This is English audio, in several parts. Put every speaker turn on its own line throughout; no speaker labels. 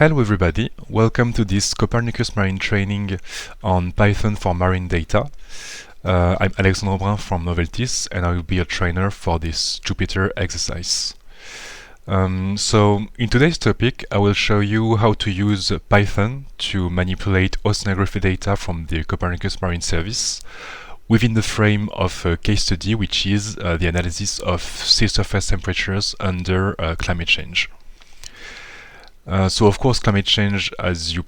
Hello everybody, welcome to this Copernicus Marine training on Python for marine data. I'm Alexandre Brun from Noveltis and I will be a trainer for this Jupyter exercise. So in today's topic I will show you how to use Python to manipulate oceanography data from the Copernicus Marine Service within the frame of a case study, which is the analysis of sea surface temperatures under climate change. So of course climate change, as you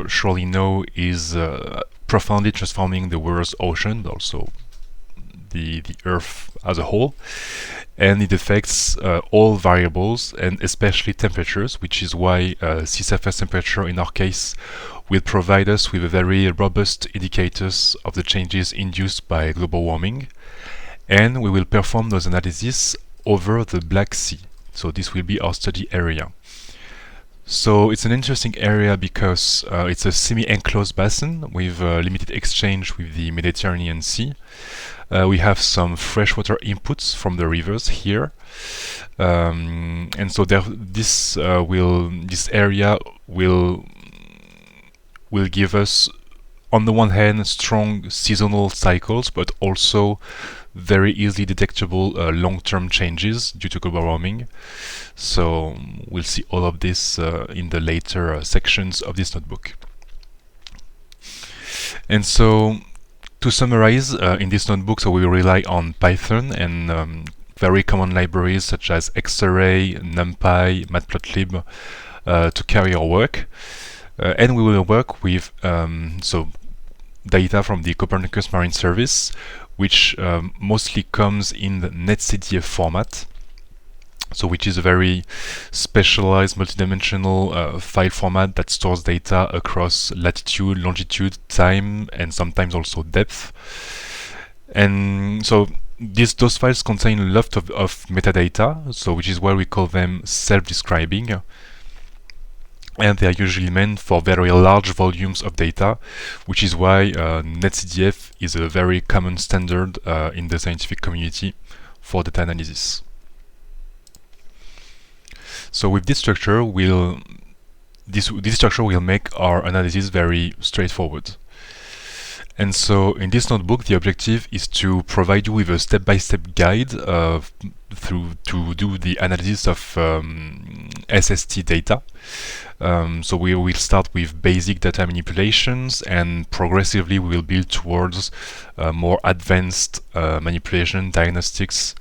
surely know, is profoundly transforming the world's ocean, but also the Earth as a whole, and it affects all variables and especially temperatures, which is why sea surface temperature in our case will provide us with a very robust indicators of the changes induced by global warming, and we will perform those analyses over the Black Sea. So this will be our study area. So it's an interesting area because it's a semi-enclosed basin with limited exchange with the Mediterranean Sea. We have some freshwater inputs from the rivers here, and so this area will give us, on the one hand, strong seasonal cycles, but also very easily detectable long-term changes due to global warming. So we'll see all of this in the later sections of this notebook. And so to summarize, in this notebook, so we rely on Python and very common libraries such as Xarray, NumPy, Matplotlib to carry our work. And we will work with data from the Copernicus Marine Service, which mostly comes in the NetCDF format, so which is a very specialized multidimensional file format that stores data across latitude, longitude, time, and sometimes also depth. And so those files contain a lot of metadata, so which is why we call them self-describing. And they are usually meant for very large volumes of data, which is why NetCDF is a very common standard in the scientific community for data analysis. So with this structure, this structure will make our analysis very straightforward. And so in this notebook, the objective is to provide you with a step-by-step guide to do the analysis of SST data. So we will start with basic data manipulations, and progressively we will build towards more advanced manipulation, diagnostics,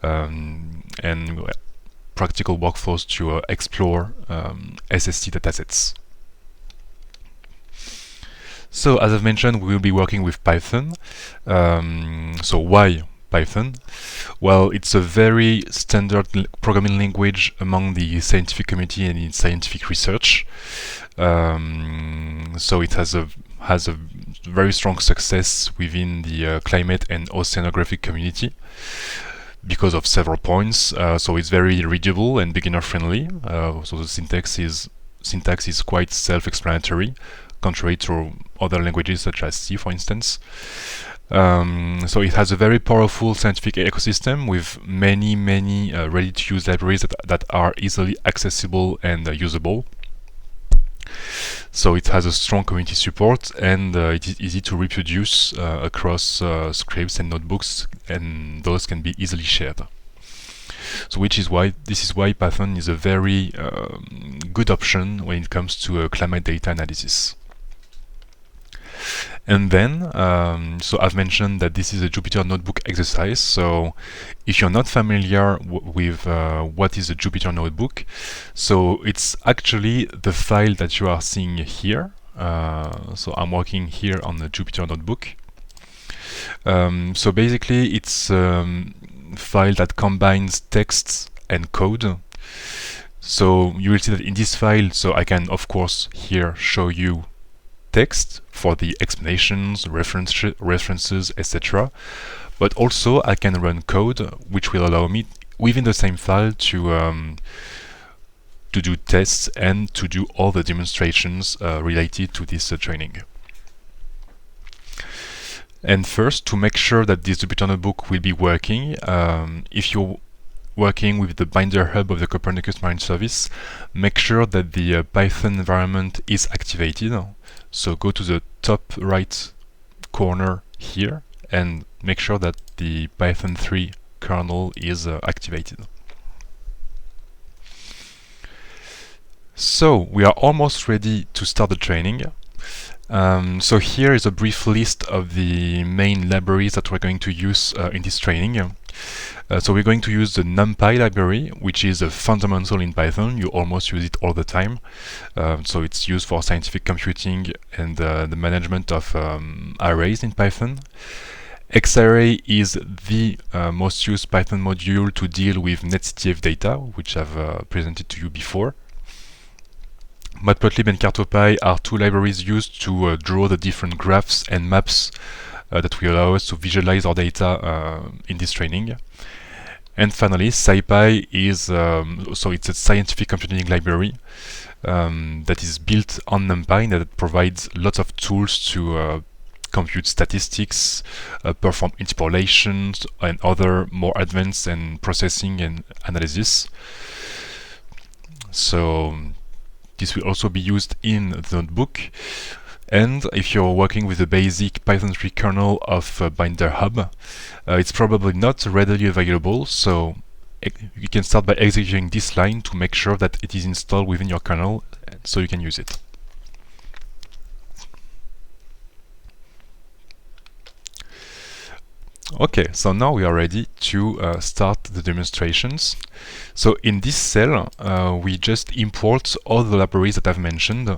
and practical workflows to explore SST datasets. So as I've mentioned, we will be working with Python. So why Python? Well, it's a very standard programming language among the scientific community and in scientific research. So it has a very strong success within the climate and oceanographic community because of several points. So it's very readable and beginner friendly. So the syntax is quite self-explanatory, contrary to other languages such as C, for instance. So it has a very powerful scientific ecosystem with many ready-to-use libraries that are easily accessible and usable. So it has a strong community support, and it is easy to reproduce across scripts and notebooks, and those can be easily shared. So this is why Python is a very good option when it comes to climate data analysis. And then, so I've mentioned that this is a Jupyter Notebook exercise. So if you're not familiar with what is a Jupyter Notebook, so it's actually the file that you are seeing here. So I'm working here on the Jupyter Notebook. So basically it's a file that combines text and code. So you will see that in this file, so I can of course here show you text for the explanations, references, etc. But also I can run code, which will allow me within the same file to do tests and to do all the demonstrations related to this training. And first, to make sure that this Jupyter Notebook will be working, if you working with the Binder Hub of the Copernicus Marine Service, make sure that the Python environment is activated. So go to the top right corner here and make sure that the Python 3 kernel is activated. So we are almost ready to start the training. So here is a brief list of the main libraries that we're going to use in this training. So we're going to use the NumPy library, which is a fundamental in Python. You almost use it all the time. So it's used for scientific computing and the management of arrays in Python. Xarray is the most used Python module to deal with netctf data, which I've presented to you before. Matplotlib and Cartopy are two libraries used to draw the different graphs and maps that will allow us to visualize our data in this training. And finally, SciPy is so it's a scientific computing library that is built on NumPy that provides lots of tools to compute statistics, perform interpolations, and other more advanced and processing and analysis. So this will also be used in the notebook. And if you're working with the basic Python 3 kernel of Binder Hub, it's probably not readily available, so you can start by executing this line to make sure that it is installed within your kernel so you can use it. Okay, so now we are ready to start the demonstrations. So in this cell, we just import all the libraries that I've mentioned.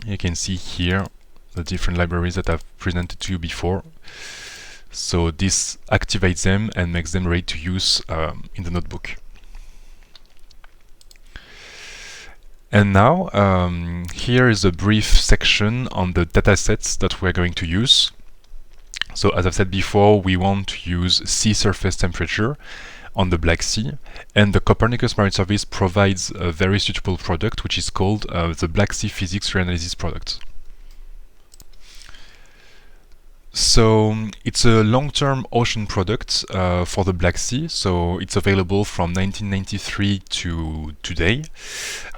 You can see here the different libraries that I've presented to you before. So this activates them and makes them ready to use in the notebook. And now, here is a brief section on the datasets that we're going to use. So as I've said before, we want to use sea surface temperature on the Black Sea, and the Copernicus Marine Service provides a very suitable product which is called the Black Sea Physics Reanalysis product. So it's a long-term ocean product for the Black Sea, so it's available from 1993 to today.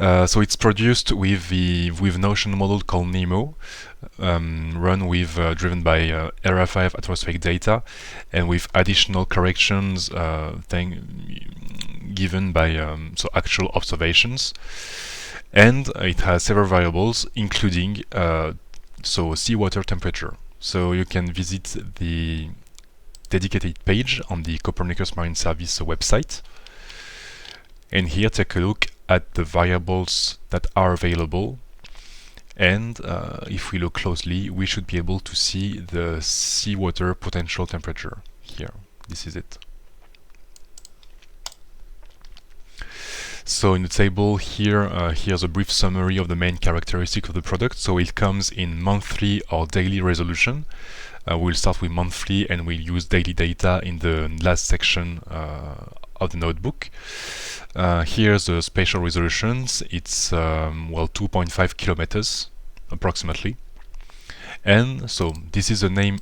So it's produced with an ocean model called NEMO, driven by ERA 5 atmospheric data, and with additional corrections given by actual observations. And it has several variables, including seawater temperature. So you can visit the dedicated page on the Copernicus Marine Service website, and here take a look at the variables that are available. And if we look closely, we should be able to see the seawater potential temperature here. This is it. So in the table here, here's a brief summary of the main characteristics of the product. So it comes in monthly or daily resolution. We'll start with monthly and we'll use daily data in the last section of the notebook. Here's the spatial resolutions. It's 2.5 kilometers approximately. And so this is the name,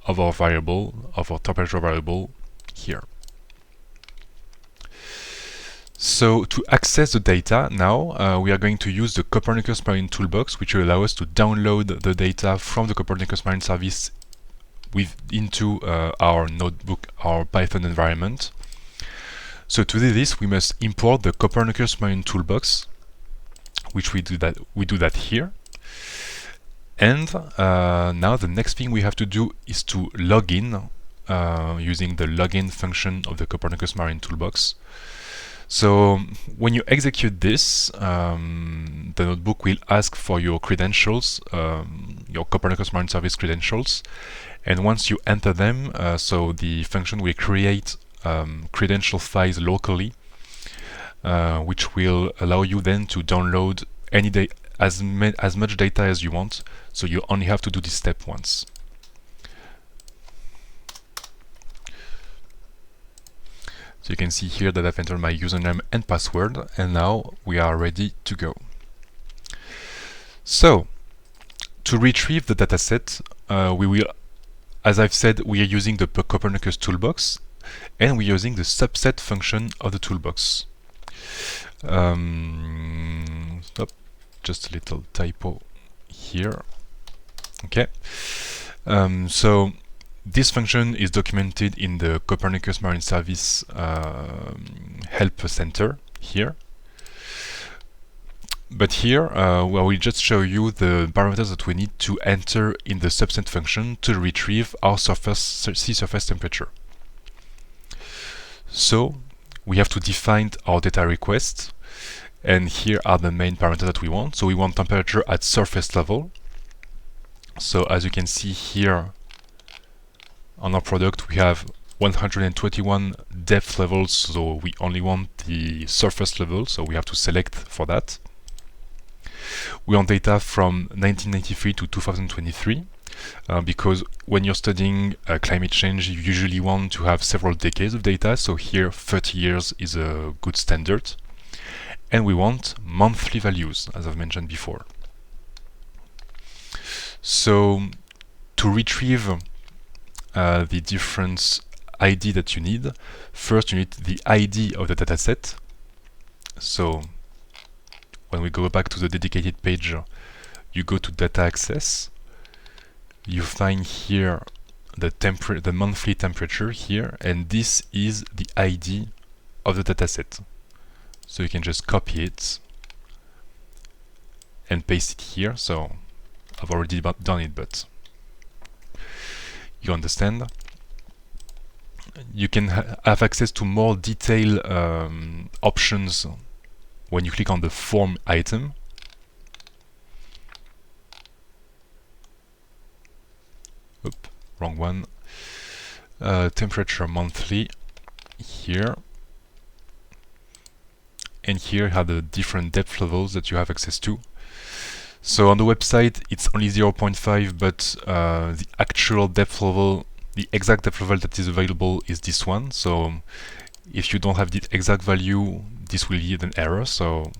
of our variable, of our temperature variable here. So to access the data now, we are going to use the Copernicus Marine Toolbox, which will allow us to download the data from the Copernicus Marine Service into our notebook, our Python environment. So to do this, we must import the Copernicus Marine Toolbox, which we do that here. And now the next thing we have to do is to log in using the login function of the Copernicus Marine Toolbox. So when you execute this, the notebook will ask for your credentials, your Copernicus Marine Service credentials, and once you enter them, so the function will create credential files locally, which will allow you then to download as much data as you want. So you only have to do this step once. So you can see here that I've entered my username and password, and now we are ready to go. So to retrieve the dataset, we will as I've said, we are using the Copernicus toolbox, and we're using the subset function of the toolbox. Stop, just a little typo here. Okay, so this function is documented in the Copernicus Marine Service Help Center here. But here, well, we just show you the parameters that we need to enter in the subset function to retrieve our sea surface temperature. So we have to define our data request, and here are the main parameters that we want. So we want temperature at surface level. So as you can see here on our product, we have 121 depth levels, so we only want the surface level, so we have to select for that. We want data from 1993 to 2023, because when you're studying climate change, you usually want to have several decades of data, so here 30 years is a good standard. And we want monthly values, as I've mentioned before. So to retrieve the different ID that you need, first you need the ID of the dataset. So when we go back to the dedicated page, you go to data access, you find here the monthly temperature here, and this is the ID of the dataset. So you can just copy it and paste it here. So I've already done it, but you understand. You can have access to more detailed options when you click on the form item. Oop, wrong one. Temperature monthly here. And here you have the different depth levels that you have access to. So on the website it's only 0.5, but the actual depth level, the exact depth level that is available is this one. So if you don't have the exact value, this will yield an error, so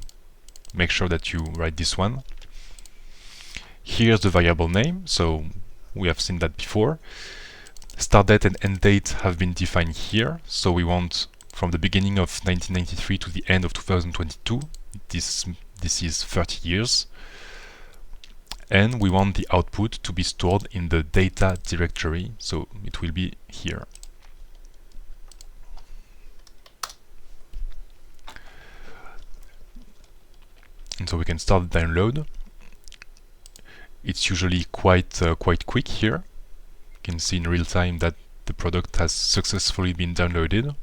make sure that you write this one. Here's the variable name, so we have seen that before. Start date and end date have been defined here, so we want from the beginning of 1993 to the end of 2022. This is 30 years. And we want the output to be stored in the data directory, so it will be here. And so we can start the download. It's usually quite quick here. You can see in real time that the product has successfully been downloaded.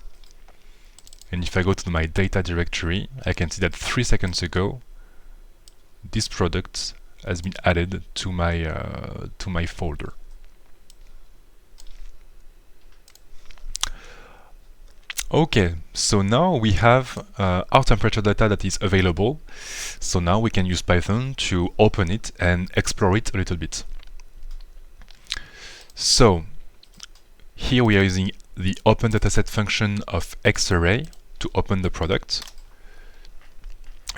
And if I go to my data directory, I can see that 3 seconds ago this product has been added to my folder. Okay, so now we have our temperature data that is available. So now we can use Python to open it and explore it a little bit. So here we are using the open dataset function of Xarray to open the product.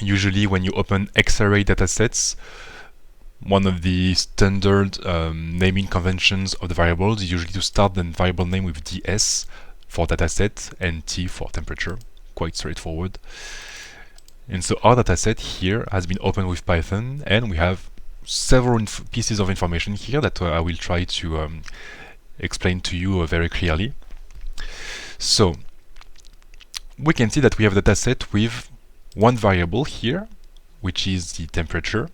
Usually when you open Xarray datasets, one of the standard naming conventions of the variables is usually to start the variable name with ds for dataset and T for temperature. Quite straightforward. And so our dataset here has been opened with Python, and we have several pieces of information here that I will try to explain to you very clearly. So we can see that we have a dataset with one variable here, which is the temperature.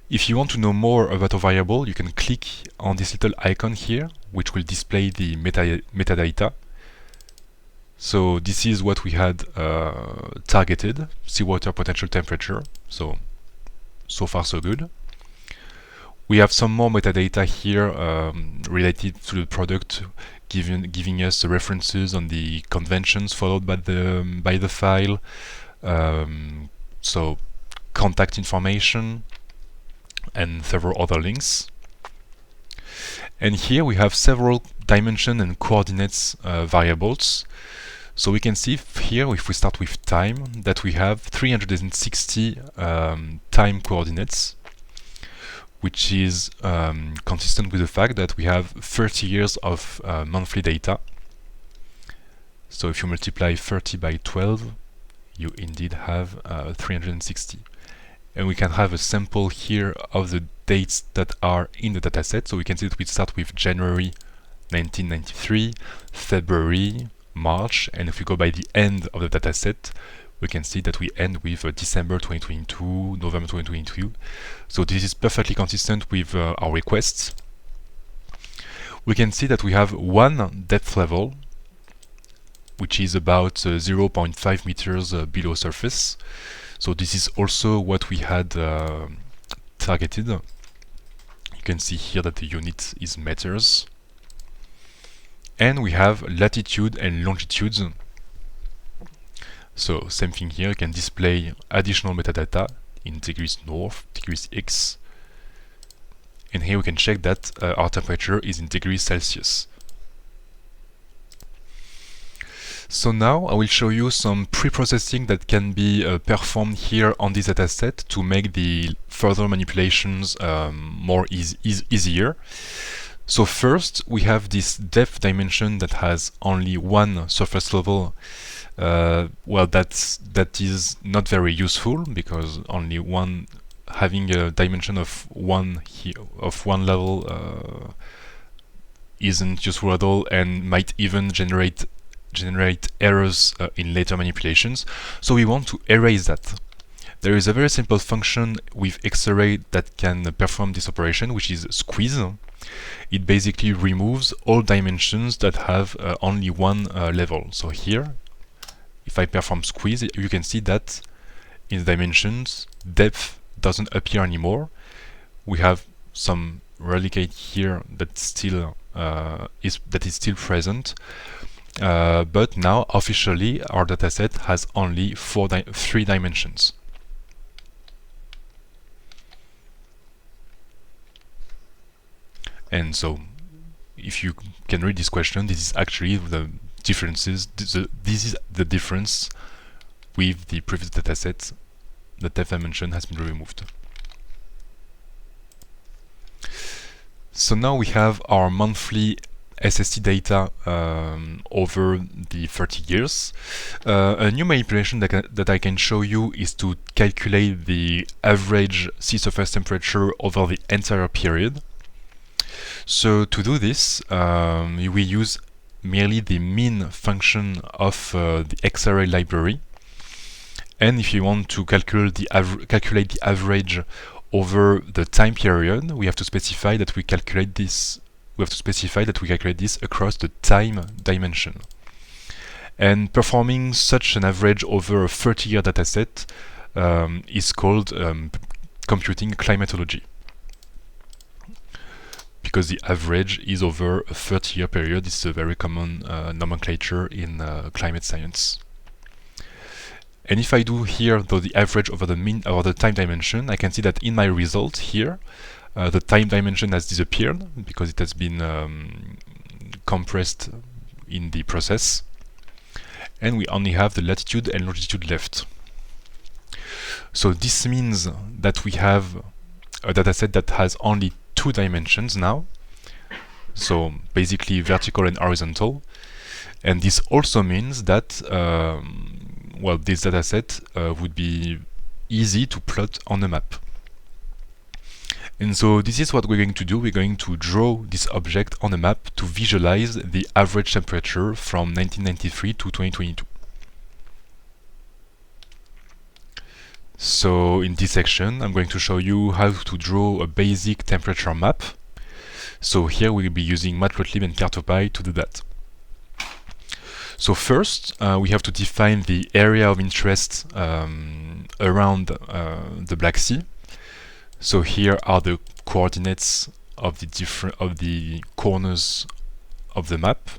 If you want to know more about a variable, you can click on this little icon here, which will display the metadata. So this is what we had targeted, seawater potential temperature. So far so good. We have some more metadata here related to the product, giving us the references on the conventions followed by the file. So contact information and several other links. And here we have several dimension and coordinates variables. So we can see here, if we start with time, that we have 360 time coordinates. which is consistent with the fact that we have 30 years of monthly data. So if you multiply 30 by 12, you indeed have 360. And we can have a sample here of the dates that are in the dataset. So we can see that we start with January 1993, February, March, and if we go by the end of the dataset, we can see that we end with December 2022, November 2022. So this is perfectly consistent with our requests. We can see that we have one depth level, which is about 0.5 meters below surface. So this is also what we had targeted. You can see here that the unit is meters. And we have latitude and longitudes. So same thing here, you can display additional metadata in degrees north, degrees X. And here we can check that our temperature is in degrees Celsius. So now I will show you some pre-processing that can be performed here on this dataset to make the further manipulations more easier. So first we have this depth dimension that has only one surface level. Well, that is not very useful because only one having a dimension of one level isn't useful at all and might even generate errors in later manipulations. So we want to erase that. There is a very simple function with Xarray that can perform this operation, which is squeeze. It basically removes all dimensions that have only one level. So here, if I perform squeeze, you can see that in the dimensions, depth doesn't appear anymore. We have some relicate here that still is still present. But now officially our dataset has only three dimensions. And so if you can read this question, this is actually the differences. This is the difference with the previous dataset. The depth dimension has been removed. So now we have our monthly SST data over the 30 years. A new manipulation that I can show you is to calculate the average sea surface temperature over the entire period. So to do this, we use merely the mean function of the Xarray library. And if you want to calculate the average over the time period, we have to specify that we calculate this. We have to specify that we calculate this across the time dimension. And performing such an average over a 30-year dataset is called computing climatology, because the average is over a 30-year period. It's a very common nomenclature in climate science. And if I do here, though, the average over the mean or the time dimension, I can see that in my result here, the time dimension has disappeared because it has been compressed in the process, and we only have the latitude and longitude left. So this means that we have a dataset that has only two dimensions now, so basically vertical and horizontal. And this also means that well, this dataset would be easy to plot on a map. And so this is what we're going to do. We're going to draw this object on a map to visualize the average temperature from 1993 to 2022. So in this section, I'm going to show you how to draw a basic temperature map. So here we'll be using Matplotlib and Cartopy to do that. So first, we have to define the area of interest around the Black Sea. So here are the coordinates of the corners of the map.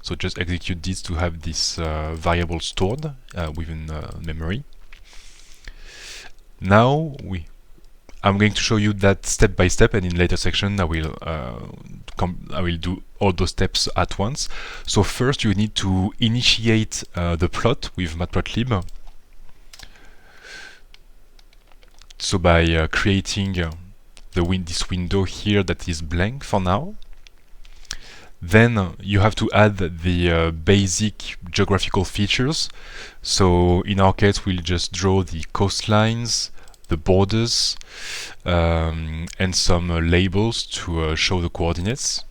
So just execute this to have this variable stored within memory. Now I'm going to show you that step by step, and in later section I will do all those steps at once. So first you need to initiate the plot with Matplotlib. So by creating this window here that is blank for now. Then you have to add the basic geographical features. So in our case, we'll just draw the coastlines, the borders, and some labels to show the coordinates.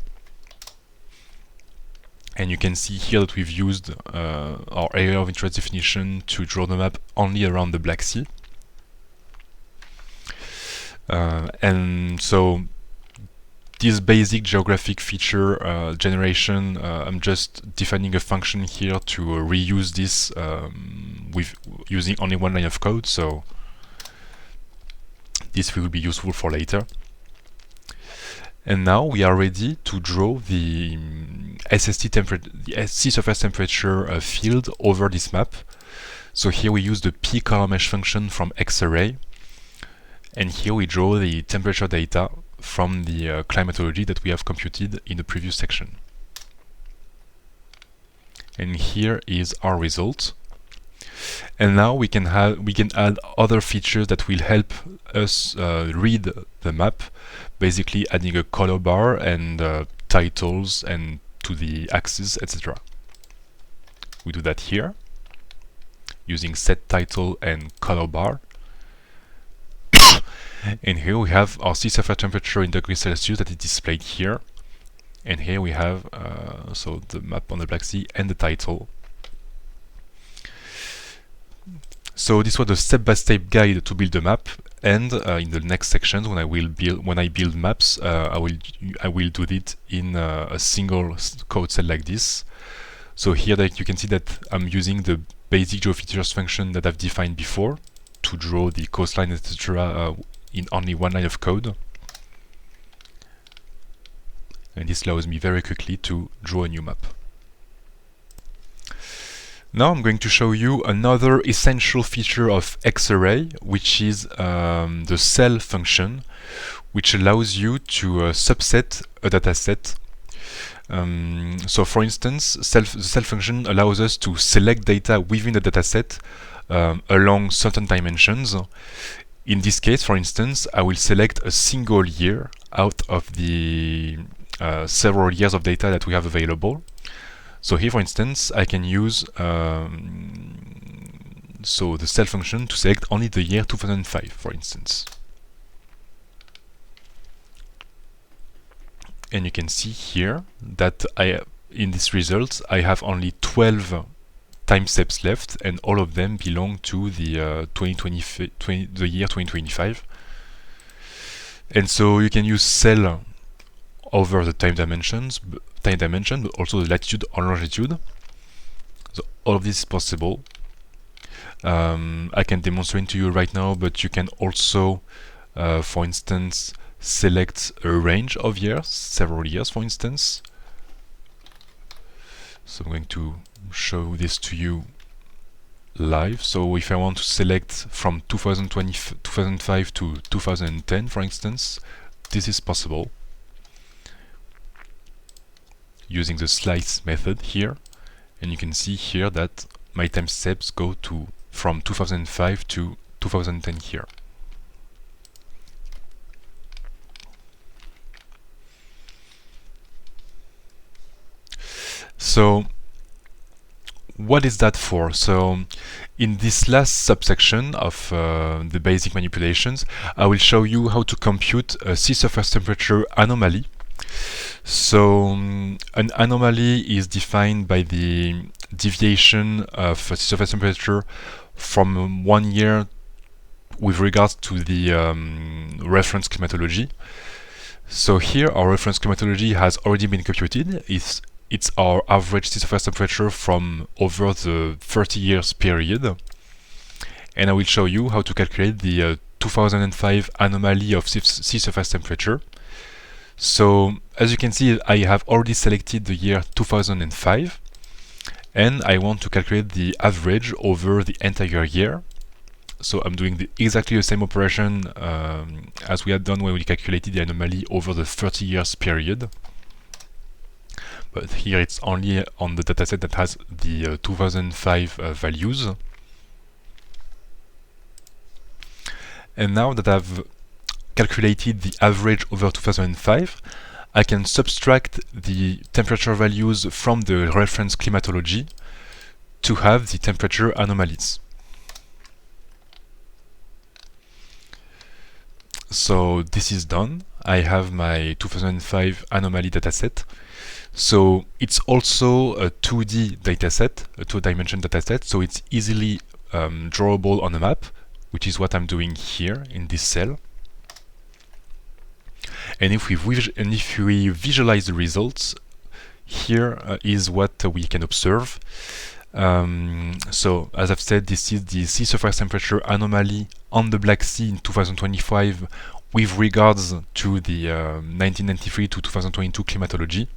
And you can see here that we've used our area of interest definition to draw the map only around the Black Sea. And so this basic geographic feature generation, I'm just defining a function here to reuse this with using only one line of code, so this will be useful for later. And now we are ready to draw the the sea surface temperature field over this map. So here we use the p color mesh function from Xarray, and here we draw the temperature data from the climatology that we have computed in the previous section. And here is our result. And now we can add other features that will help us read the map, basically adding a color bar and titles and to the axis, etc. We do that here using set title and color bar. And here we have our sea surface temperature in degrees Celsius that is displayed here. And here we have so the map on the Black Sea and the title. So this was a step-by-step guide to build a map, and in the next sections, when I build maps, I will do it in a single code cell like this. So here that you can see that I'm using the basic GeoFeatures function that I've defined before to draw the coastline, etc. In only one line of code. And this allows me very quickly to draw a new map. Now I'm going to show you another essential feature of Xarray, which is the cell function, which allows you to subset a dataset. So for instance, the cell function allows us to select data within the dataset along certain dimensions. In this case, for instance, I will select a single year out of the several years of data that we have available. So here, for instance, I can use so the cell function to select only the year 2005, for instance. And you can see here that in this result, I have only 12 time steps left, and all of them belong to the the year 2025. And so you can use cell over the time dimension, but also the latitude or longitude. So all of this is possible. I can demonstrate to you right now, but you can also, for instance, select a range of years, several years, for instance. So I'm going to show this to you live. So if I want to select from 2005 to 2010, for instance, this is possible using the slice method here. And you can see here that my time steps go to from 2005 to 2010 here. So what is that for? So in this last subsection of the basic manipulations, I will show you how to compute a sea surface temperature anomaly. So an anomaly is defined by the deviation of sea surface temperature from 1 year with regards to the reference climatology. So here our reference climatology has already been computed. It's our average sea surface temperature from over the 30 years period. And I will show you how to calculate the 2005 anomaly of sea surface temperature. So as you can see, I have already selected the year 2005, and I want to calculate the average over the entire year. So I'm doing exactly the same operation as we had done when we calculated the anomaly over the 30 years period. But here it's only on the dataset that has the 2005 values. And now that I've calculated the average over 2005, I can subtract the temperature values from the reference climatology to have the temperature anomalies. So this is done. I have my 2005 anomaly dataset. So it's also a 2D dataset, a two-dimension dataset, so it's easily drawable on a map, which is what I'm doing here in this cell. And if we visualize the results, here is what we can observe. So, as I've said, this is the sea surface temperature anomaly on the Black Sea in 2025 with regards to the 1993 to 2022 climatology.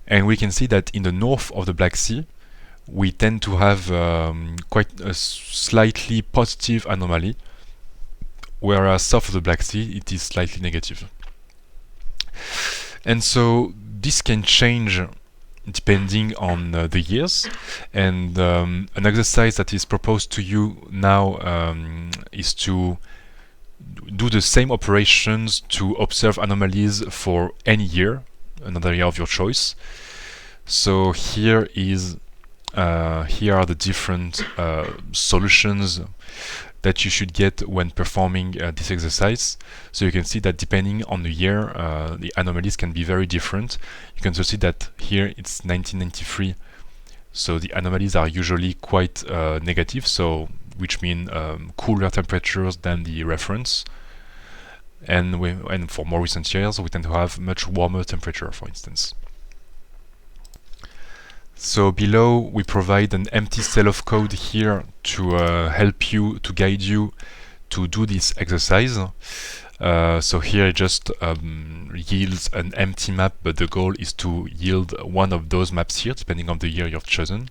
And we can see that in the north of the Black Sea, we tend to have quite a slightly positive anomaly, whereas south of the Black Sea, it is slightly negative. And so this can change depending on the years, and an exercise that is proposed to you now is to do the same operations to observe anomalies for any year, another year of your choice. So here are the different solutions that you should get when performing this exercise. So you can see that depending on the year, the anomalies can be very different. You can also see that here it's 1993, so the anomalies are usually quite negative, so which mean cooler temperatures than the reference. And for more recent years, we tend to have much warmer temperature, for instance. So below we provide an empty cell of code here to help you, to guide you to do this exercise. So here it just yields an empty map, but the goal is to yield one of those maps here, depending on the year you've chosen.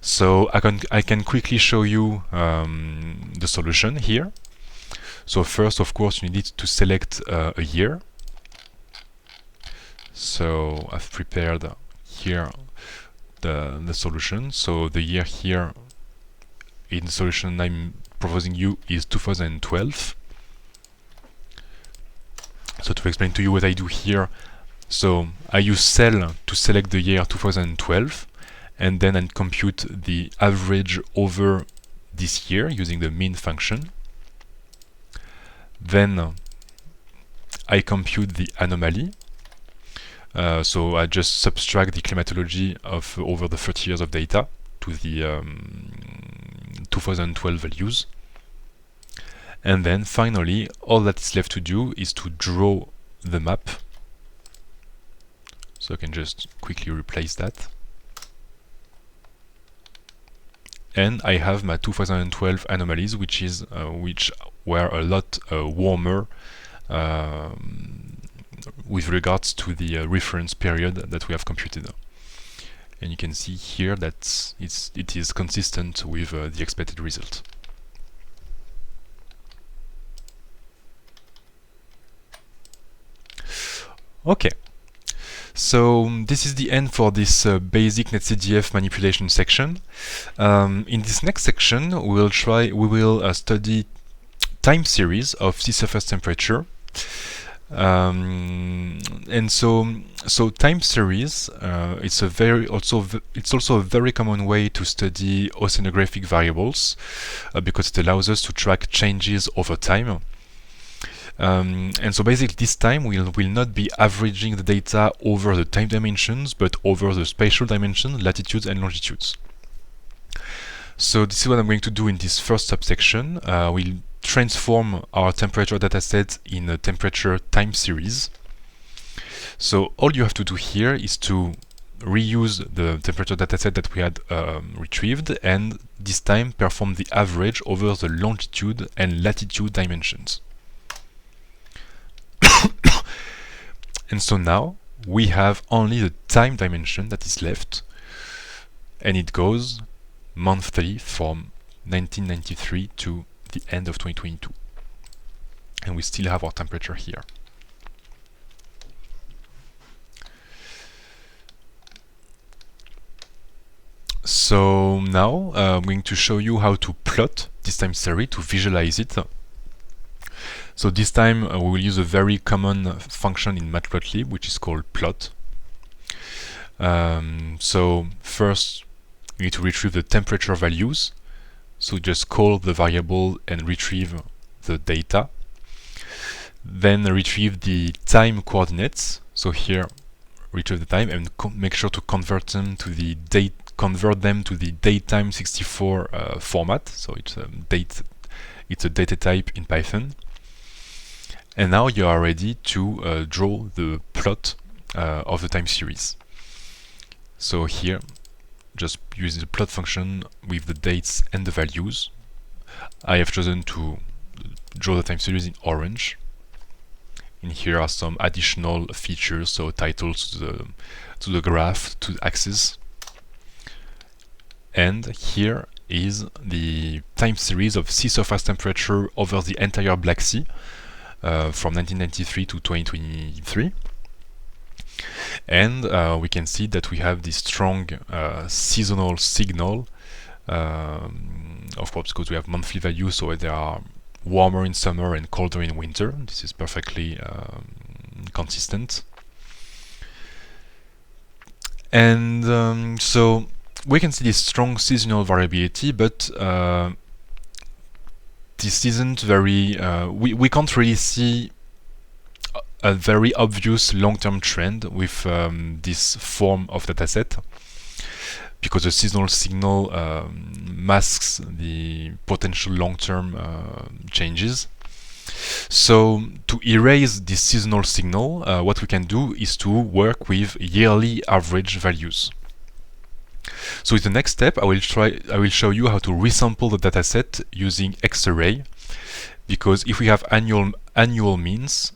So I can quickly show you the solution here. So first, of course, you need to select a year. So I've prepared here the solution. So the year here in the solution I'm proposing you is 2012. So to explain to you what I do here, so I use cell to select the year 2012, and then I compute the average over this year using the min function. Then I compute the anomaly. So I just subtract the climatology of over the 30 years of data to the 2012 values. And then finally, all that is left to do is to draw the map. So I can just quickly replace that. And I have my 2012 anomalies, which were a lot warmer with regards to the reference period that we have computed. And you can see here that it is consistent with the expected result. Okay, so this is the end for this basic NetCDF manipulation section. In this next section, we will study time series of sea surface temperature. And so time series it's also a very common way to study oceanographic variables because it allows us to track changes over time. And so basically this time we'll not be averaging the data over the time dimensions, but over the spatial dimensions, latitudes and longitudes. So this is what I'm going to do in this first subsection. We'll transform our temperature dataset in a temperature time series. So all you have to do here is to reuse the temperature dataset that we had retrieved, and this time perform the average over the longitude and latitude dimensions. And so now we have only the time dimension that is left, and it goes monthly from 1993 to the end of 2022, and we still have our temperature here. So now I'm going to show you how to plot this time series, to visualize it. So this time we will use a very common function in Matplotlib, which is called plot. So first you need to retrieve the temperature values. So just call the variable and retrieve the data. Then retrieve the time coordinates. So here retrieve the time and make sure to convert them to the datetime 64 format. So it's a data type in Python. And now you are ready to draw the plot of the time series. So here, just use the plot function with the dates and the values. I have chosen to draw the time series in orange. And here are some additional features, so titles to the graph, to the axis. And here is the time series of sea surface temperature over the entire Black Sea from 1993 to 2023. And we can see that we have this strong seasonal signal, of course, because we have monthly values, so they are warmer in summer and colder in winter. This is perfectly consistent. And so we can see this strong seasonal variability, but this isn't very, we can't really see a very obvious long-term trend with this form of dataset, because the seasonal signal masks the potential long-term changes. So to erase this seasonal signal, what we can do is to work with yearly average values. So in the next step, I will show you how to resample the dataset using Xarray, because if we have annual means,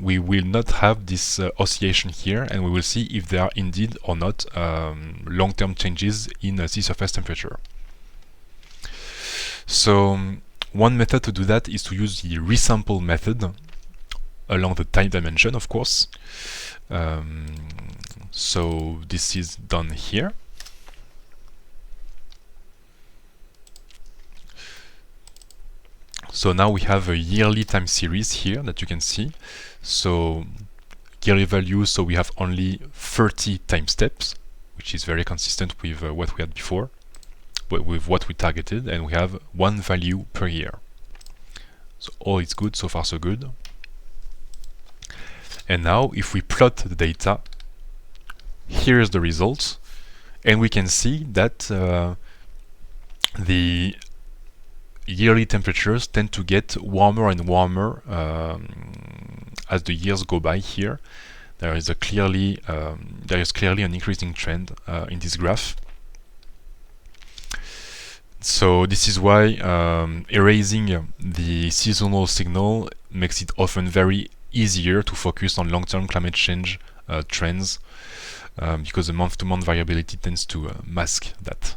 we will not have this oscillation here, and we will see if there are indeed or not long-term changes in sea surface temperature. So one method to do that is to use the resample method along the time dimension, of course. So this is done here. So now we have a yearly time series here that you can see. So yearly values, so we have only 30 time steps, which is very consistent with what we had before, but with what we targeted, and we have one value per year. So all is good, so far so good. And now if we plot the data, here is the results, and we can see that the yearly temperatures tend to get warmer and warmer as the years go by. Here there is clearly an increasing trend in this graph. So this is why erasing the seasonal signal makes it often very easier to focus on long-term climate change trends, because the month-to-month variability tends to mask that.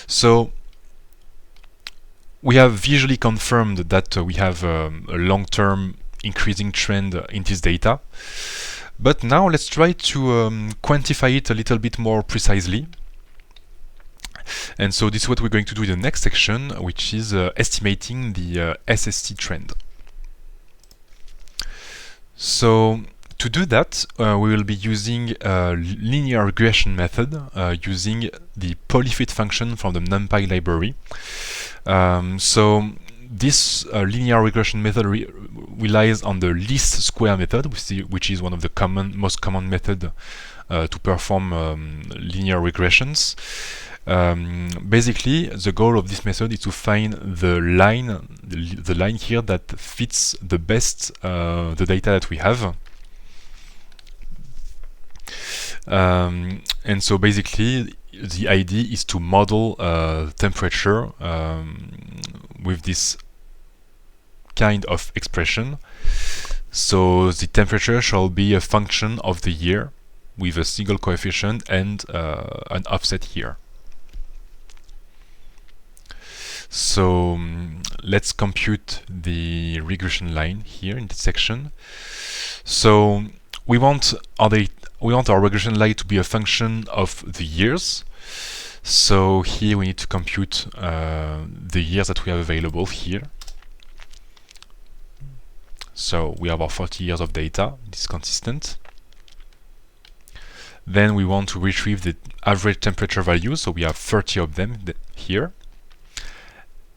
So we have visually confirmed that we have a long-term increasing trend in this data, but now let's try to quantify it a little bit more precisely. And so this is what we're going to do in the next section, which is estimating the SST trend. So to do that, we will be using a linear regression method using the polyfit function from the NumPy library. So this linear regression method relies on the least square method, which is one of the most common method to perform linear regressions. Basically, the goal of this method is to find the line here that fits the best the data that we have. And so basically the idea is to model temperature with this kind of expression. So the temperature shall be a function of the year with a single coefficient and an offset here. So let's compute the regression line here in this section. So we want our regression line to be a function of the years. So here we need to compute the years that we have available here. So we have our 40 years of data, this is consistent. Then we want to retrieve the average temperature values, so we have 30 of them here.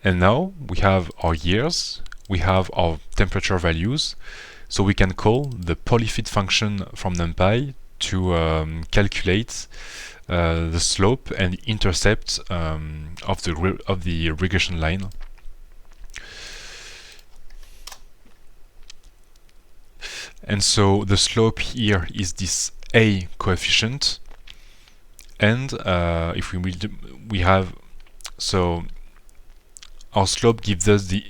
And now we have our years, we have our temperature values, so we can call the polyfit function from NumPy to calculate the slope and the intercept of the regression line. And so the slope here is this A coefficient, and if we have, so our slope gives us the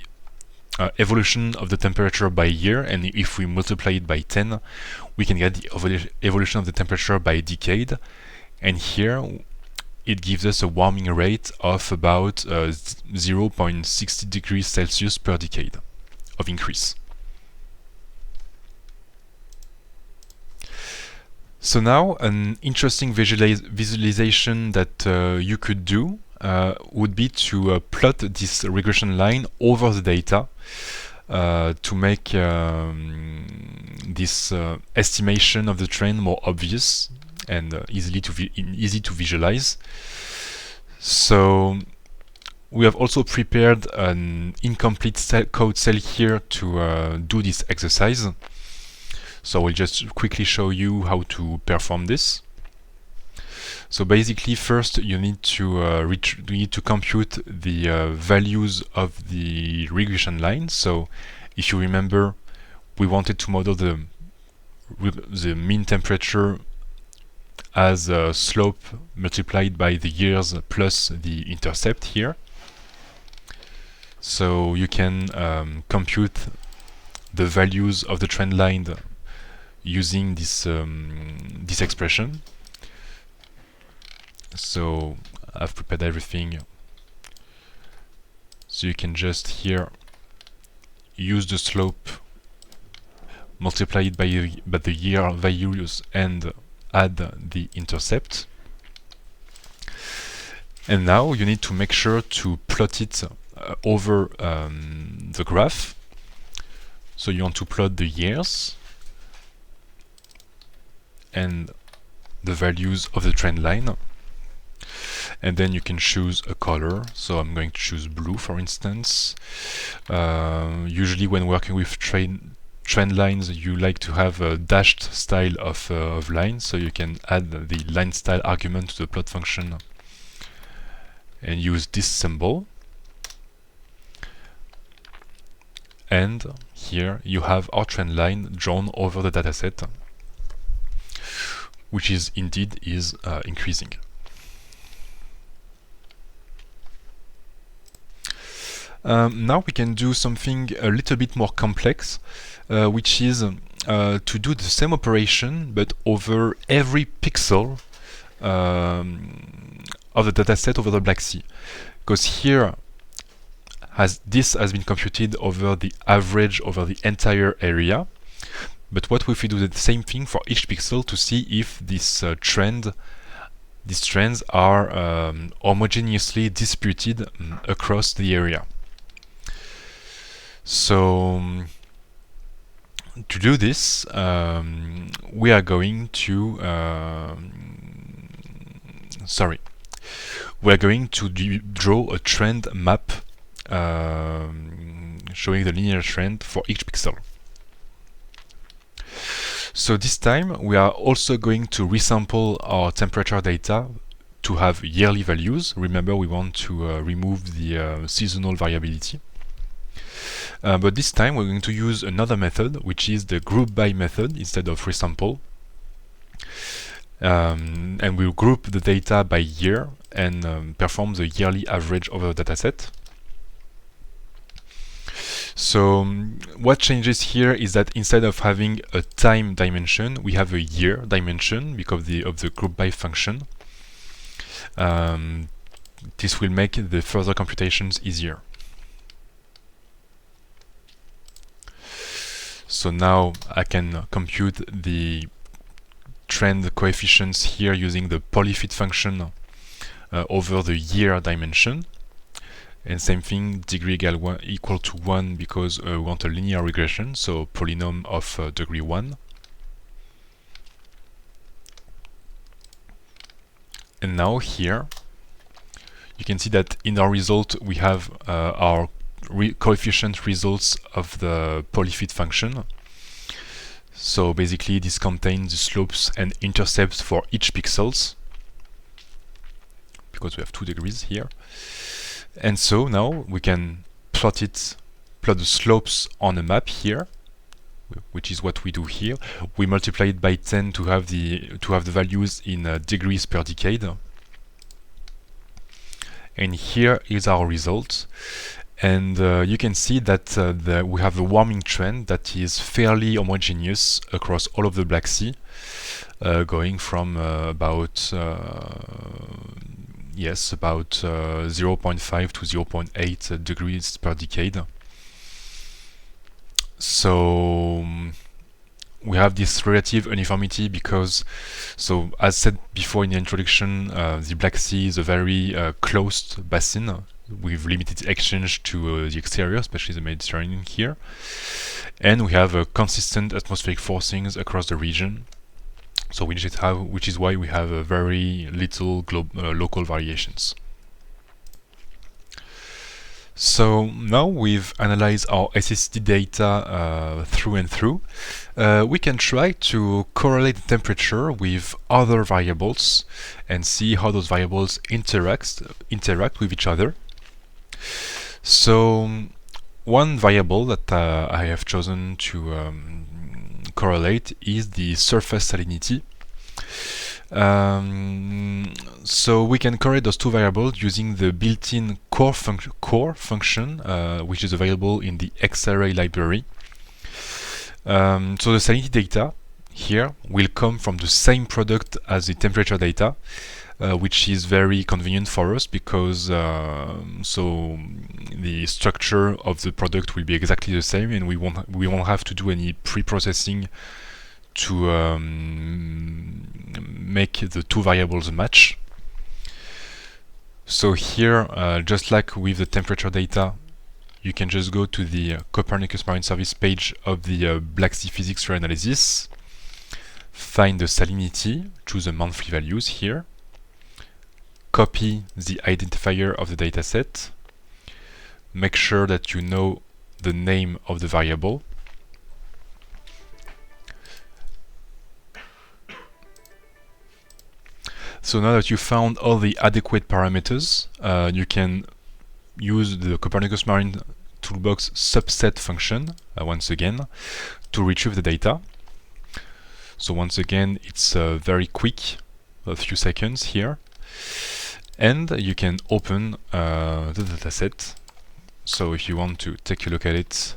evolution of the temperature by year, and if we multiply it by 10, we can get the evolution of the temperature by decade. And here it gives us a warming rate of about 0.60 degrees Celsius per decade of increase. So now an interesting visualization that you could do would be to plot this regression line over the data to make this estimation of the trend more obvious and easy to visualize. So we have also prepared an incomplete code cell here to do this exercise. So I'll just quickly show you how to perform this. So basically, first you need to compute the values of the regression line. So if you remember, we wanted to model the mean temperature as a slope multiplied by the years plus the intercept here. So you can compute the values of the trend line using this this expression. So I've prepared everything, so you can just here use the slope, multiply it by the year values, and add the intercept. And now you need to make sure to plot it over the graph. So you want to plot the years and the values of the trend line, and then you can choose a color. So I'm going to choose blue, for instance. Usually when working with trend lines, you like to have a dashed style of line, so you can add the line style argument to the plot function and use this symbol. And here you have our trend line drawn over the dataset, which is indeed increasing. Now we can do something a little bit more complex, which is to do the same operation but over every pixel of the dataset over the Black Sea. Because here this has been computed over the average over the entire area. But what if we do the same thing for each pixel to see if these trends are homogeneously distributed across the area? So to do this, we are going to draw a trend map showing the linear trend for each pixel. So this time we are also going to resample our temperature data to have yearly values. Remember, we want to remove the seasonal variability. But this time we're going to use another method, which is the group by method instead of resample. And we'll group the data by year and perform the yearly average over the dataset. So what changes here is that instead of having a time dimension, we have a year dimension because of the group by function. This will make the further computations easier. So now I can compute the trend coefficients here using the polyfit function over the year dimension. And same thing, degree equal to 1 because we want a linear regression, so polynomial of degree 1. And now here, you can see that in our result we have our coefficient results of the polyfit function. So basically this contains the slopes and intercepts for each pixels, because we have 2 degrees here. And so now we can plot the slopes on a map here, which is what we do here. We multiply it by 10 to have the values in degrees per decade. And here is our result. And you can see that we have a warming trend that is fairly homogeneous across all of the Black Sea, going from about 0.5 to 0.8 degrees per decade. So we have this relative uniformity because, so as said before in the introduction, the Black Sea is a very closed basin with limited exchange to the exterior, especially the Mediterranean here. And we have consistent atmospheric forcings across the region, so which is why we have very little local variations. So now we've analyzed our SST data through and through. We can try to correlate the temperature with other variables and see how those variables interact with each other. So one variable that I have chosen to correlate is the surface salinity. So we can correlate those two variables using the built-in core function, which is available in the Xarray library. So the salinity data here will come from the same product as the temperature data, which is very convenient for us because so the structure of the product will be exactly the same, and we won't have to do any pre-processing to make the two variables match. So here, just like with the temperature data, you can just go to the Copernicus Marine Service page of the Black Sea Physics Reanalysis, find the salinity, choose the monthly values here, copy the identifier of the dataset, make sure that you know the name of the variable, so now that you found all the adequate parameters, you can use the Copernicus Marine Toolbox subset function once again to retrieve the data. So once again, it's very quick, a few seconds here, and you can open the dataset. So if you want to take a look at it,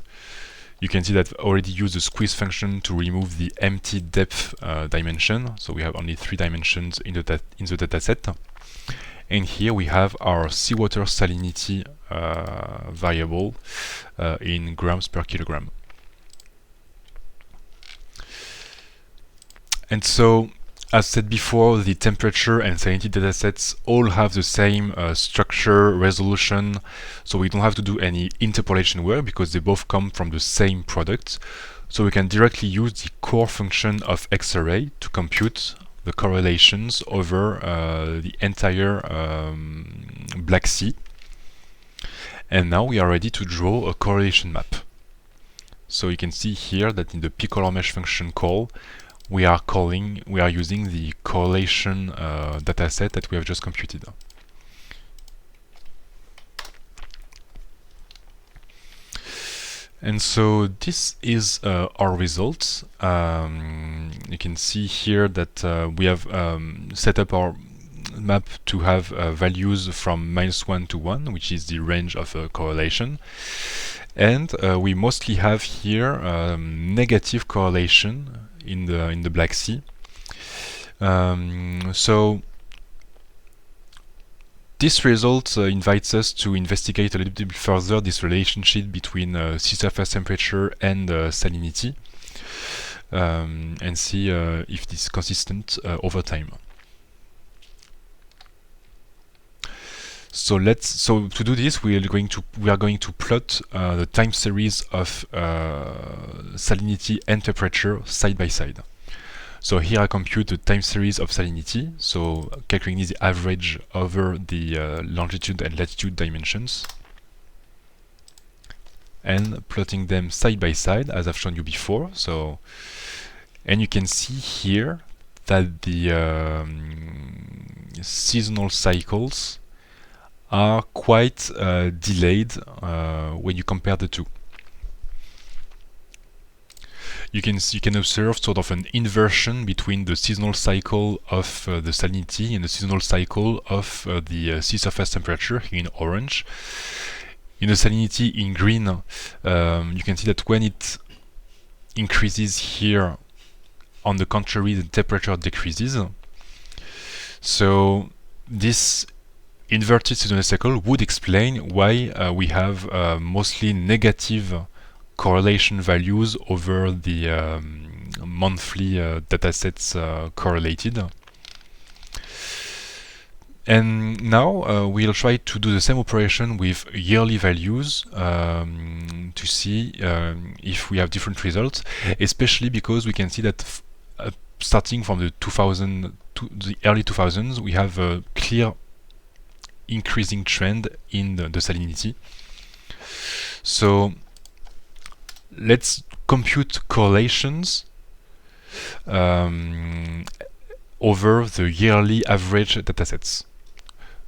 you can see that I've already used the squeeze function to remove the empty depth dimension. So we have only 3 dimensions in the dataset. And here we have our seawater salinity variable in grams per kilogram. And so, as said before, the temperature and salinity datasets all have the same structure, resolution, so we don't have to do any interpolation work because they both come from the same product. So we can directly use the core function of Xarray to compute the correlations over the entire Black Sea. And now we are ready to draw a correlation map. So you can see here that in the pcolor mesh function call, we are using the correlation dataset that we have just computed. And so this is our results. You can see here that we have set up our map to have values from -1 to 1, which is the range of correlation. And we mostly have here negative correlation in the Black Sea. So this result invites us to investigate a little bit further this relationship between sea surface temperature and salinity, and see if this is consistent over time. So to do this, we are going to plot the time series of salinity and temperature side by side. So here I compute the time series of salinity, so calculating the average over the longitude and latitude dimensions, and plotting them side by side as I've shown you before. So, and you can see here that the seasonal cycles are quite delayed when you compare the two. You can observe sort of an inversion between the seasonal cycle of the salinity and the seasonal cycle of the sea surface temperature here in orange. In the salinity in green, you can see that when it increases here, on the contrary, the temperature decreases. So this inverted seasonal cycle would explain why we have mostly negative correlation values over the monthly datasets correlated. And now we'll try to do the same operation with yearly values to see if we have different results, especially because we can see that starting from the the early 2000s, we have a clear increasing trend in the salinity. So let's compute correlations over the yearly average datasets.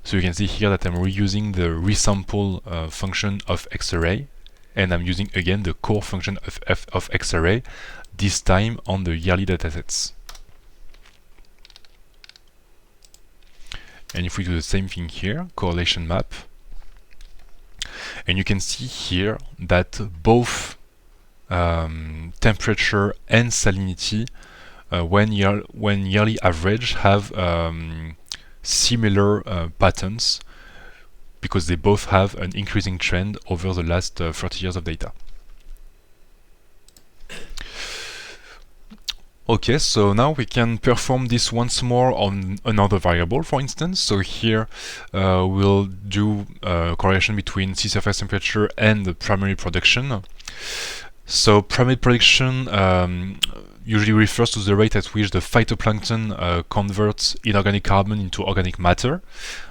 So you can see here that I'm reusing the resample function of X-array, and I'm using again the core function of X-array, this time on the yearly datasets. And if we do the same thing here, correlation map, and you can see here that both temperature and salinity when yearly average have similar patterns, because they both have an increasing trend over the last 30 years of data. Okay, so now we can perform this once more on another variable, for instance. So here we'll do correlation between sea surface temperature and the primary production. So primary production usually refers to the rate at which the phytoplankton converts inorganic carbon into organic matter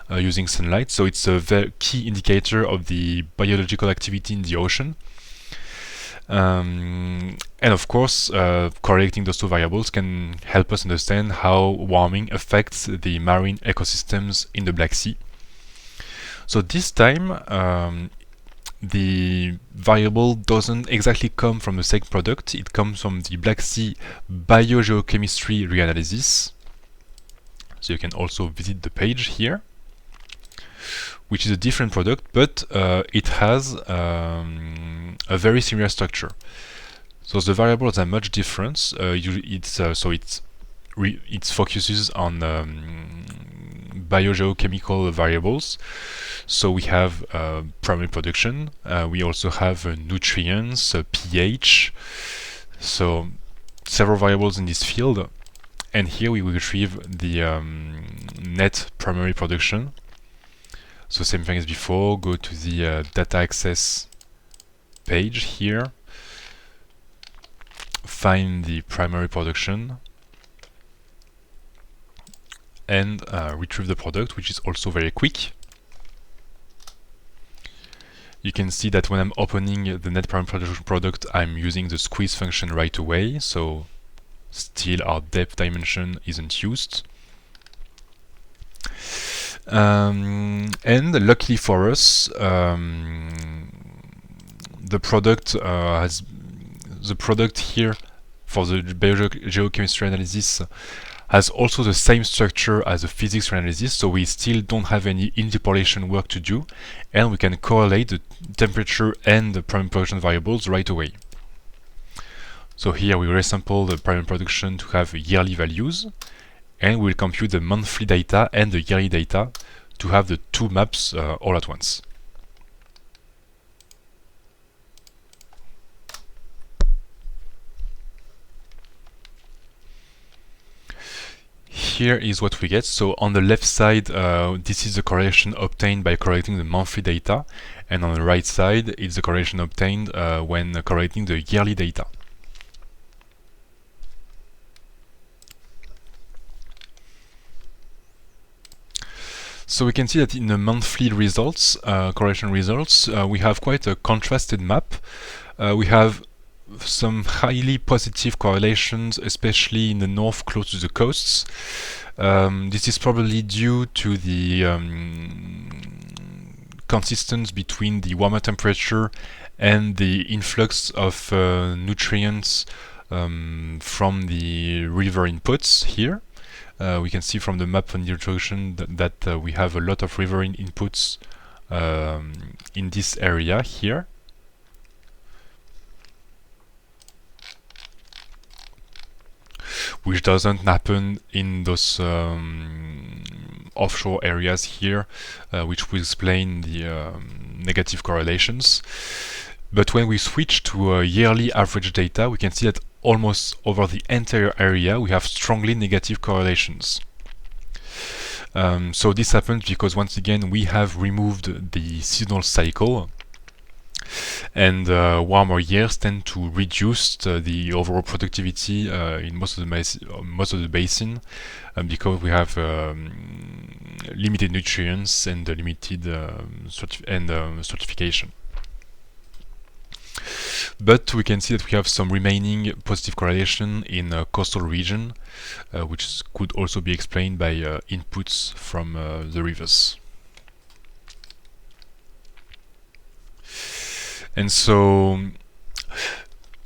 using sunlight. So it's a very key indicator of the biological activity in the ocean. And of course, correlating those two variables can help us understand how warming affects the marine ecosystems in the Black Sea. So this time, the variable doesn't exactly come from the same product, it comes from the Black Sea biogeochemistry reanalysis. So you can also visit the page here, which is a different product, but it has a very similar structure. So the variables are much different. It focuses on biogeochemical variables. So we have primary production. We also have nutrients, pH. So several variables in this field. And here we will retrieve the net primary production. So same thing as before, go to the data access page here, find the primary production, and retrieve the product, which is also very quick. You can see that when I'm opening the net primary production product, I'm using the squeeze function right away, so still our depth dimension isn't used. And luckily for us, the product here for the biogeochemistry analysis has also the same structure as the physics analysis, so we still don't have any interpolation work to do, and we can correlate the temperature and the primary production variables right away. So here we resample the primary production to have yearly values, and we'll compute the monthly data and the yearly data to have the two maps all at once. here is what we get. So on the left side, this is the correlation obtained by correlating the monthly data, and on the right side, it's the correlation obtained when correlating the yearly data. So we can see that in the monthly results, correlation results, we have quite a contrasted map. We have some highly positive correlations, especially in the north close to the coasts. This is probably due to the consistency between the warmer temperature and the influx of nutrients from the river inputs here. We can see from the map on the introduction that we have a lot of river inputs in this area here. Which doesn't happen in those offshore areas here, which will explain the negative correlations. But when we switch to yearly average data, we can see that almost over the entire area we have strongly negative correlations. So this happens because once again we have removed the seasonal cycle, and warmer years tend to reduce the overall productivity in most of the basin because we have limited nutrients and limited certification. But we can see that we have some remaining positive correlation in coastal region, which could also be explained by inputs from the rivers. And so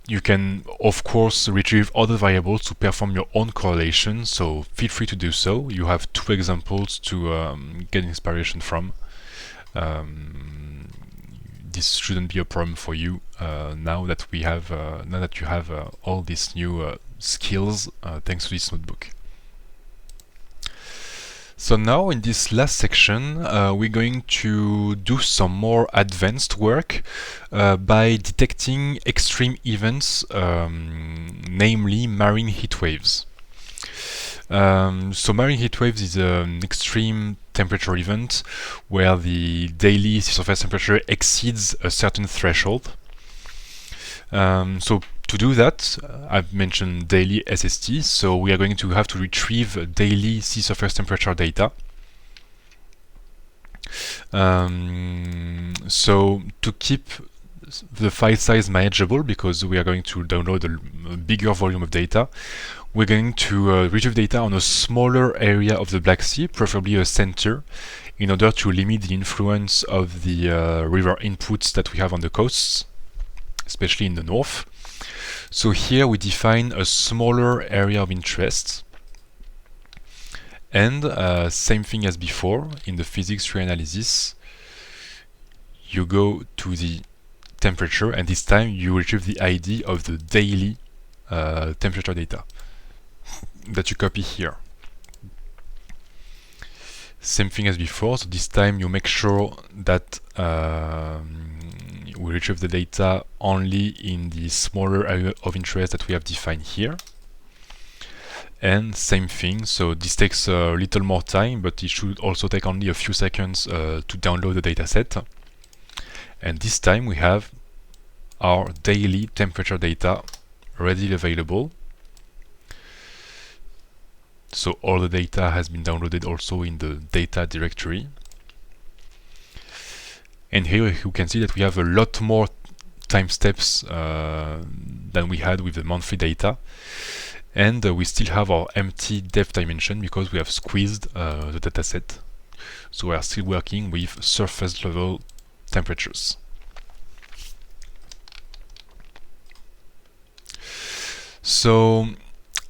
you can, of course, retrieve other variables to perform your own correlation, so feel free to do so. You have two examples to get inspiration from. This shouldn't be a problem for you now that you have all these new skills thanks to this notebook. So now in this last section we're going to do some more advanced work by detecting extreme events, namely marine heat waves. So marine heat waves is an extreme temperature event where the daily sea surface temperature exceeds a certain threshold. So to do that, I've mentioned daily SST, so we are going to have to retrieve daily sea surface temperature data. So to keep the file size manageable, because we are going to download a bigger volume of data, we're going to retrieve data on a smaller area of the Black Sea, preferably a center, in order to limit the influence of the river inputs that we have on the coasts, especially in the north. So here we define a smaller area of interest, and same thing as before in the physics tree analysis, you go to the temperature, and this time you retrieve the ID of the daily temperature data that you copy here. Same thing as before, so this time you make sure that we retrieve the data only in the smaller area of interest that we have defined here. And same thing, so this takes a little more time, but it should also take only a few seconds to download the dataset. And this time we have our daily temperature data readily available. So all the data has been downloaded also in the data directory. And here you can see that we have a lot more time steps than we had with the monthly data. And we still have our empty depth dimension because we have squeezed the dataset. So we are still working with surface level temperatures. So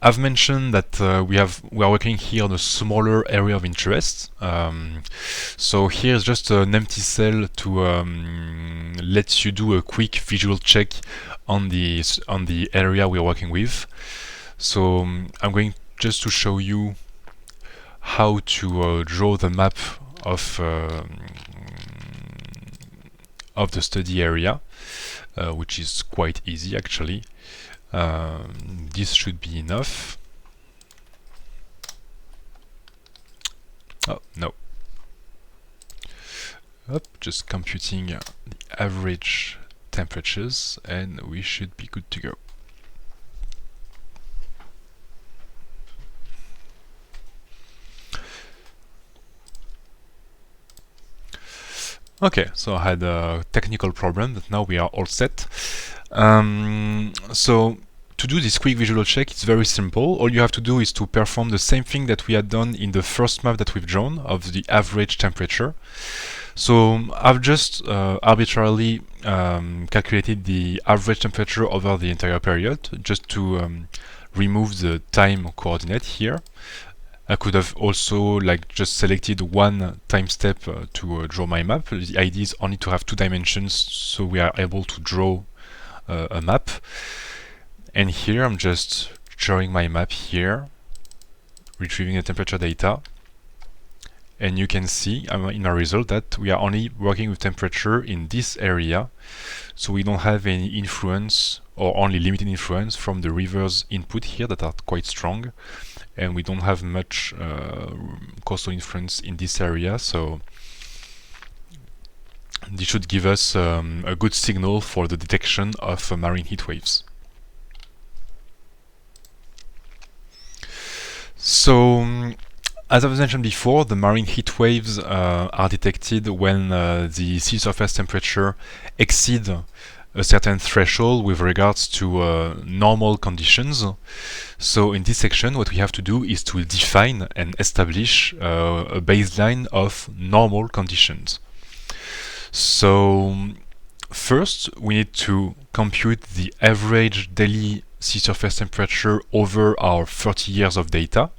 I've mentioned that we are working here on a smaller area of interest. So here's just an empty cell to let you do a quick visual check on the area we are working with. So I'm going just to show you how to draw the map of the study area, which is quite easy actually. This should be enough. Oh, no. Just computing the average temperatures, and we should be good to go. Okay, so I had a technical problem, but now we are all set. So to do this quick visual check, it's very simple. All you have to do is to perform the same thing that we had done in the first map that we've drawn of the average temperature. So I've just arbitrarily calculated the average temperature over the entire period, just to remove the time coordinate here. I could have also just selected one time step to draw my map. The idea is only to have 2 dimensions, so we are able to draw a map. And here I'm just drawing my map here, retrieving the temperature data. And you can see in our result that we are only working with temperature in this area, so we don't have any influence or only limited influence from the rivers input here that are quite strong, and we don't have much coastal influence in this area, so this should give us a good signal for the detection of marine heat waves. So as I was mentioned before, the marine heat waves are detected when the sea surface temperature exceeds a certain threshold with regards to normal conditions. So in this section, what we have to do is to define and establish a baseline of normal conditions. So first, we need to compute the average daily sea surface temperature over our 30 years of data.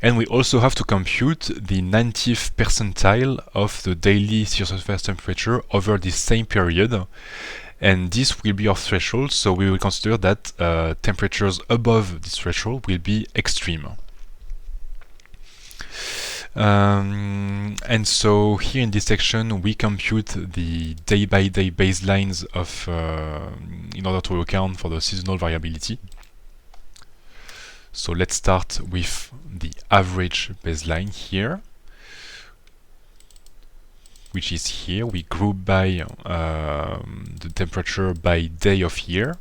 And we also have to compute the 90th percentile of the daily sea surface temperature over the same period. And this will be our threshold, so we will consider that temperatures above this threshold will be extreme. And so here in this section we compute the day-by-day baselines of in order to account for the seasonal variability. So let's start with the average baseline here, which is here. We group by the temperature by day of year,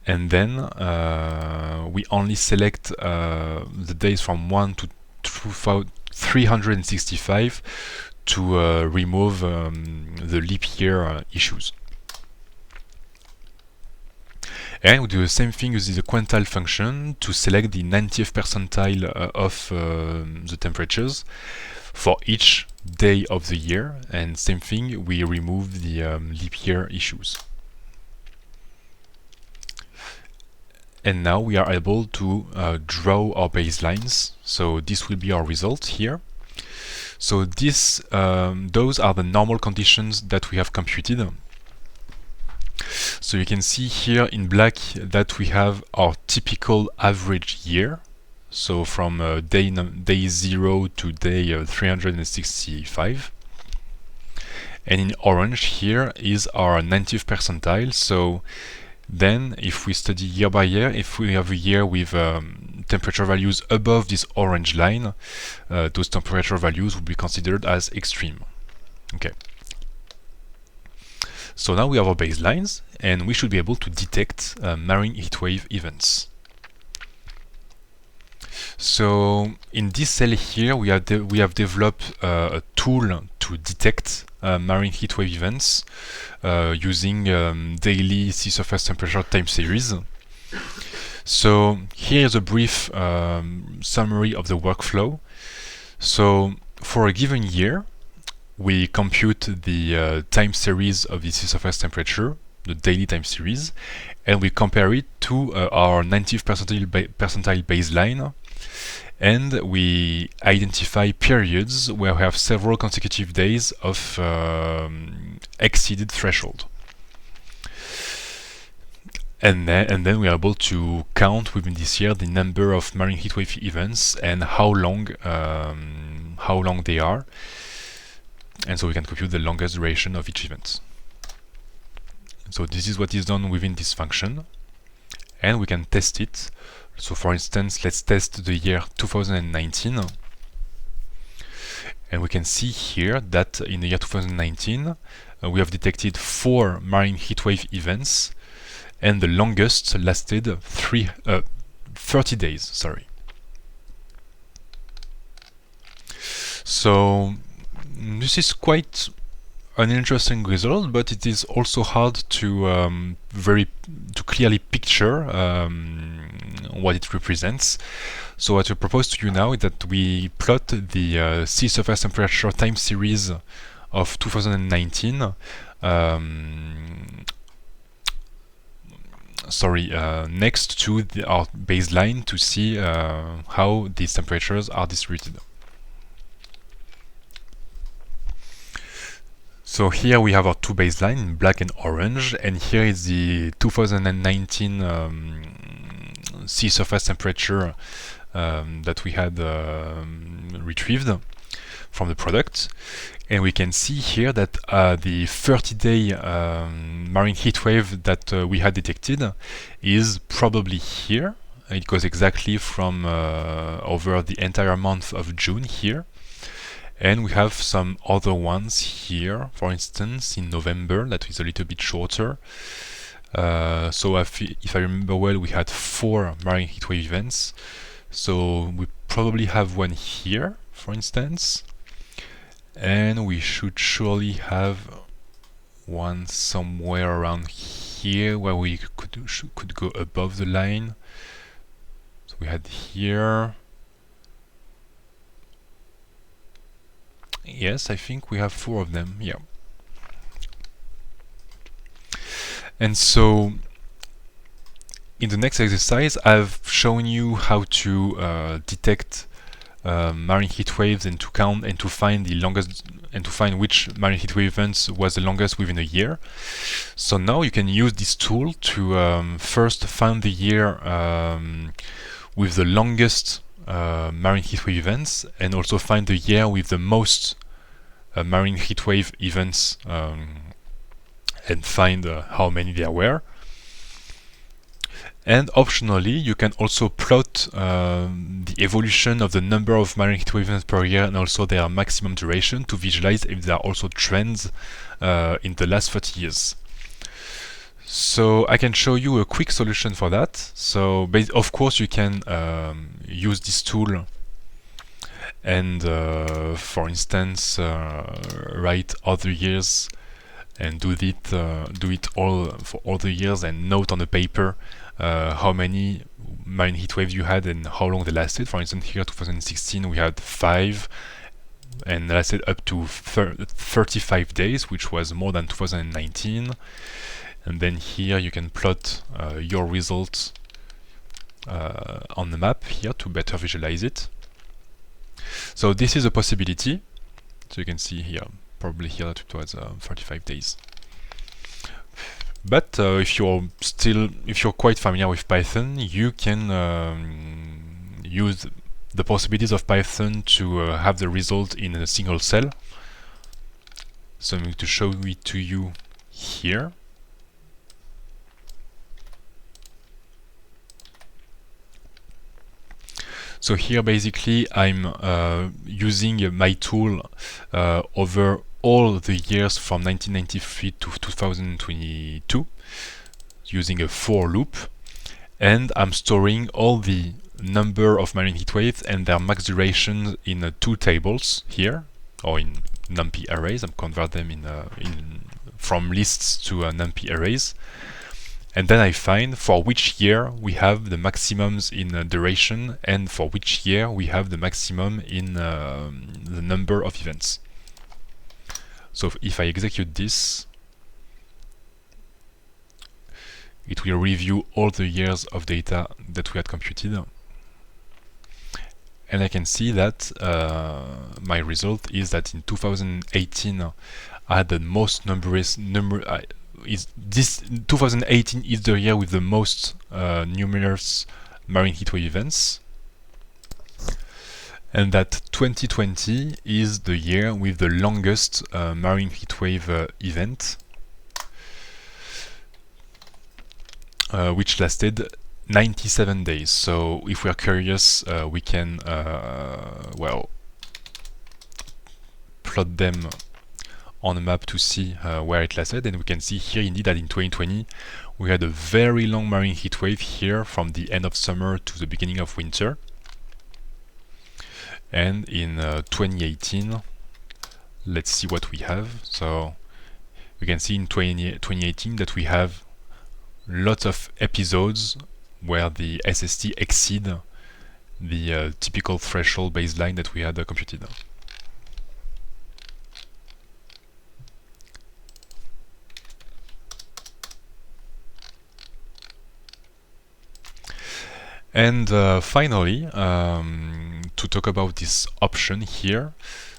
and then we only select the days from 1 to 365 to remove the leap year issues. And we do the same thing using the quantile function to select the 90th percentile of the temperatures for each day of the year, and same thing, we remove the leap year issues. And now we are able to draw our baselines, so this will be our result here. So those are the normal conditions that we have computed. So you can see here in black that we have our typical average year, so from day 0 to day 365. And in orange here is our 90th percentile. So then if we study year by year, if we have a year with temperature values above this orange line, those temperature values will be considered as extreme. Okay. So now we have our baselines, and we should be able to detect marine heatwave events. So in this cell here, we have developed a tool to detect marine heatwave events using daily sea surface temperature time series. So here is a brief summary of the workflow. So for a given year, we compute the time series of the sea surface temperature, the daily time series, and we compare it to our 90th percentile baseline, and we identify periods where we have several consecutive days of exceeded threshold. And then we are able to count within this year the number of marine heatwave events and how long they are. And so we can compute the longest duration of each event. So this is what is done within this function. and we can test it. So for instance, let's test the year 2019, and we can see here that in the year 2019 we have detected 4 marine heatwave events, and the longest lasted 30 days. Sorry. So this is quite an interesting result, but it is also hard to clearly picture what it represents. So what I propose to you now is that we plot the sea surface temperature time series of 2019 next to our baseline to see how these temperatures are distributed. So here we have our two baselines, black and orange, and here is the 2019 sea surface temperature that we had retrieved from the product. And we can see here that the 30-day marine heat wave that we had detected is probably here. It goes exactly from over the entire month of June here. And we have some other ones here, for instance, in November, that is a little bit shorter. So if I remember well, we had 4 marine heatwave events. So we probably have one here, for instance. And we should surely have one somewhere around here where we could go above the line. So we had here. Yes, I think we have 4 of them, yeah. And so in the next exercise, I've shown you how to detect marine heat waves and to count and to find the longest and to find which marine heat wave events was the longest within a year. So now you can use this tool to first find the year with the longest marine heatwave events, and also find the year with the most marine heatwave events, and find how many there were. And optionally, you can also plot the evolution of the number of marine heatwave events per year and also their maximum duration to visualize if there are also trends in the last 30 years. So I can show you a quick solution for that. So of course you can use this tool and for instance write other years and do it all for all the years and note on the paper how many marine heat waves you had and how long they lasted. For instance, here 2016 we had 5 and lasted up to 35 days, which was more than 2019. And then here you can plot your results on the map here to better visualize it. So this is a possibility. So you can see here, probably here that it was 35 days. But if you're quite familiar with Python, you can use the possibilities of Python to have the result in a single cell. So I'm going to show it to you here. So here basically I'm using my tool over all the years from 1993 to 2022 using a for loop, and I'm storing all the number of marine heat waves and their max duration in 2 tables here, or in NumPy arrays. I'm convert them from lists to NumPy arrays. And then I find for which year we have the maximums in duration and for which year we have the maximum in the number of events. So if I execute this, it will review all the years of data that we had computed. And I can see that my result is that in 2018 I had the most this 2018 is the year with the most numerous marine heatwave events, and that 2020 is the year with the longest marine heatwave event, which lasted 97 days. So if we are curious, we can well, plot them on a map to see where it lasted, and we can see here indeed that in 2020 we had a very long marine heat wave here from the end of summer to the beginning of winter. And in 2018, let's see what we have. So we can see in 2018 that we have lots of episodes where the SST exceed the typical threshold baseline that we had computed. And finally, to talk about this option here,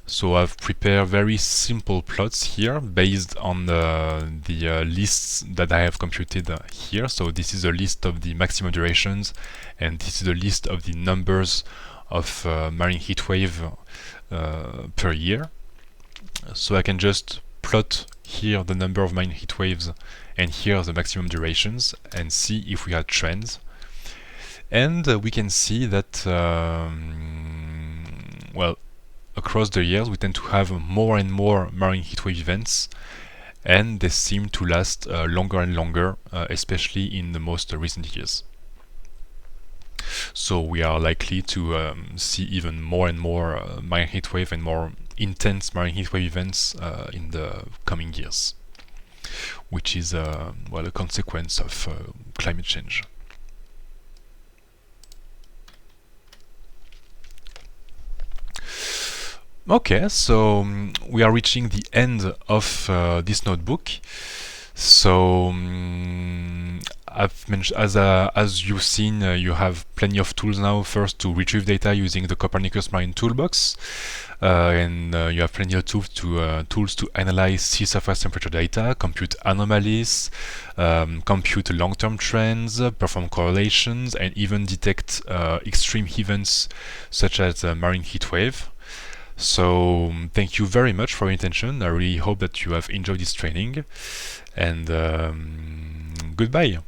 so I've prepared very simple plots here based on the lists that I have computed here. So this is a list of the maximum durations, and this is a list of the numbers of marine heat wave per year. So I can just plot here the number of marine heat waves and here the maximum durations and see if we had trends. And we can see that, well, across the years we tend to have more and more marine heatwave events, and they seem to last longer and longer, especially in the most recent years. So we are likely to see even more and more marine heatwave and more intense marine heatwave events in the coming years, which is well, a consequence of climate change. Okay, so we are reaching the end of this notebook. So I've mentioned, as you've seen, you have plenty of tools now. First, to retrieve data using the Copernicus Marine Toolbox, and you have plenty of tools to analyze sea surface temperature data, compute anomalies, compute long-term trends, perform correlations, and even detect extreme events such as marine heat wave. So thank you very much for your attention. I really hope that you have enjoyed this training, and goodbye.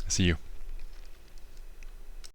See you.